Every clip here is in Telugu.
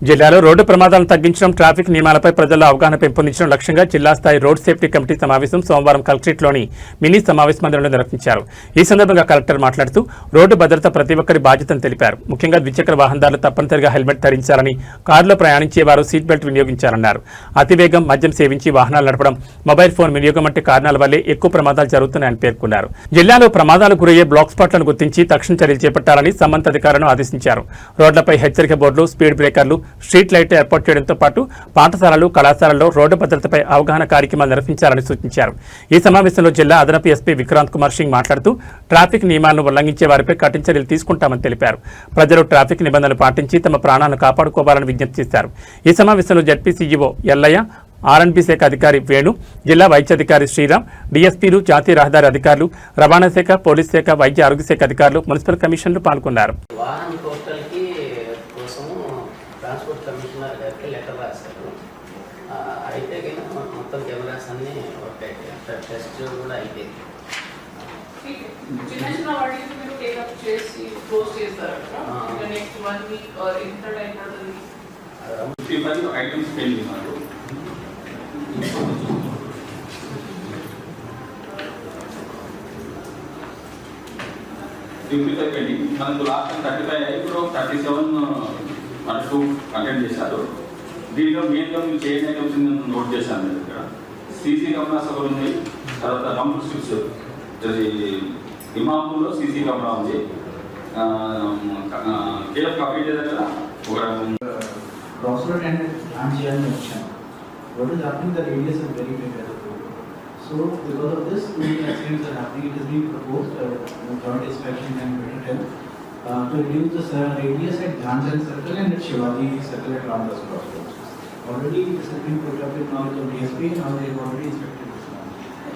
జిల్లాలో రోడ్డు ప్రమాదాలను తగ్గించడం, ట్రాఫిక్ నియమాలపై ప్రజల్లో అవగాహన పెంపొందించడం లక్ష్యంగా జిల్లా స్థాయి రోడ్ సేఫ్టీ కమిటీ సమావేశం సోమవారం కలెక్టరేట్లోని మినీ సమావేశ మందిరంలో నిర్వహించారు. ఈ సందర్భంగా కలెక్టర్ మాట్లాడుతూ రోడ్డు భద్రత ప్రతి ఒక్కరి బాధ్యతను తెలిపారు. ముఖ్యంగా ద్విచక్ర వాహనదారులు తప్పనిసరిగా హెల్మెట్ ధరించాలని, కారులో ప్రయాణించే వారు సీట్ బెల్ట్ వినియోగించాలన్నారు. అతివేగం, మద్యం సేవించి వాహనాలు నడపడం, మొబైల్ ఫోన్ వినియోగం వంటి కారణాల వల్లే ఎక్కువ ప్రమాదాలు జరుగుతున్నాయని పేర్కొన్నారు. జిల్లాలో ప్రమాదాలకు గురయ్యే బ్లాక్ స్పాట్లను గుర్తించి తక్షణ చర్యలు చేపట్టాలని సంబంధిత అధికారులను ఆదేశించారు. రోడ్లపై హెచ్చరిక బోర్డులు, స్పీడ్ బ్రేకర్లు, స్ట్రీట్ లైట్ ఏర్పాటు చేయడంతో పాటు పాఠశాలలు, కళాశాలల్లో రోడ్డు భద్రతపై అవగాహన కార్యక్రమాలు నిర్వహించాలని సూచించారు. ఈ సమావేశంలో జిల్లా అదనపు ఎస్పీ విక్రాంత్ కుమార్ సింగ్ మాట్లాడుతూ ట్రాఫిక్ నియమాలను ఉల్లంఘించే వారిపై కఠిన చర్యలు తీసుకుంటామని తెలిపారు. ప్రజలు ట్రాఫిక్ నిబంధనలు పాటించి తమ ప్రాణాలను కాపాడుకోవాలని విజ్ఞప్తి చేశారు. ఈ సమావేశంలో జడ్పీ సీఈఓ ఎల్లయ్య, ఆర్ఎండ్బీ శాఖ అధికారి వేణు, జిల్లా వైద్యాధికారి శ్రీరామ్, డీఎస్పీలు, జాతీయ రహదారి అధికారులు, రవాణా శాఖ, పోలీస్ శాఖ, వైద్య ఆరోగ్య శాఖ అధికారులు, మున్సిపల్ కమిషన్లు పాల్గొన్నారు. ట్రాన్స్పోర్ట్ కమిషనర్ గారికి లెటర్ రాశారు. అయితే మొత్తం కెమెరాస్ అన్నీ వర్క్ అయితే టెస్ట్ కూడా అయిపోయింది. చిన్న చిన్న వాటికి మీరు టేకప్ చేసి క్లోజ్ చేస్తారు. నెక్స్ట్ 1 వీక్ ఎంత టైం పడుతుంది? 55 ఐటమ్స్ పెండింగ్ ఉన్నారు. పెండింగ్ మనకు లాస్ట్ 35 ఇప్పుడు 37 మనకు కంటెంట్ చేశారు. దీనిలో మెయిన్గా మీరు చేంజ్ ఐటమ్స్ నోట్ చేశాను. ఇక్కడ సీసీ కెమెరాస్ ఒకటి ఉంది, తర్వాత రంపుల్ స్విచ్ ఇమాంపూర్లో సీసీ కెమెరా ఉంది. కేఎఫ్ కంప్లీట్ దగ్గర ఒక crossroad and Anjian junction. What is happening? The radius is very big. So because of this, many accidents are happening. It is being proposed joint inspection and 2010 to reduce the radius at Gandhan Circle and at Shivaji Circle at Ramdas Crossroads. Already this has been put up with knowledge of DSP. Now they have already inspected this one.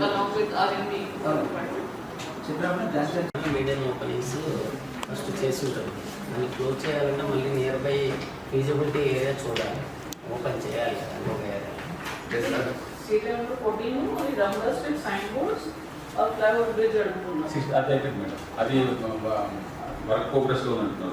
Along with R&D department. Medium openings first చేసి ఉంటుంది. దాన్ని క్లోజ్ చేయాలంటే మళ్ళీ నియర్ బై ఫీజిబిలిటీ ఏరియా చూడాలి, ఓపెన్ చేయాలి ఒక area. Secret 14 Ranga street sign boards flyover bridge అడుగుతున్నాం. అది వర్క్ ప్రోగ్రెస్లో ఉంటున్నారు.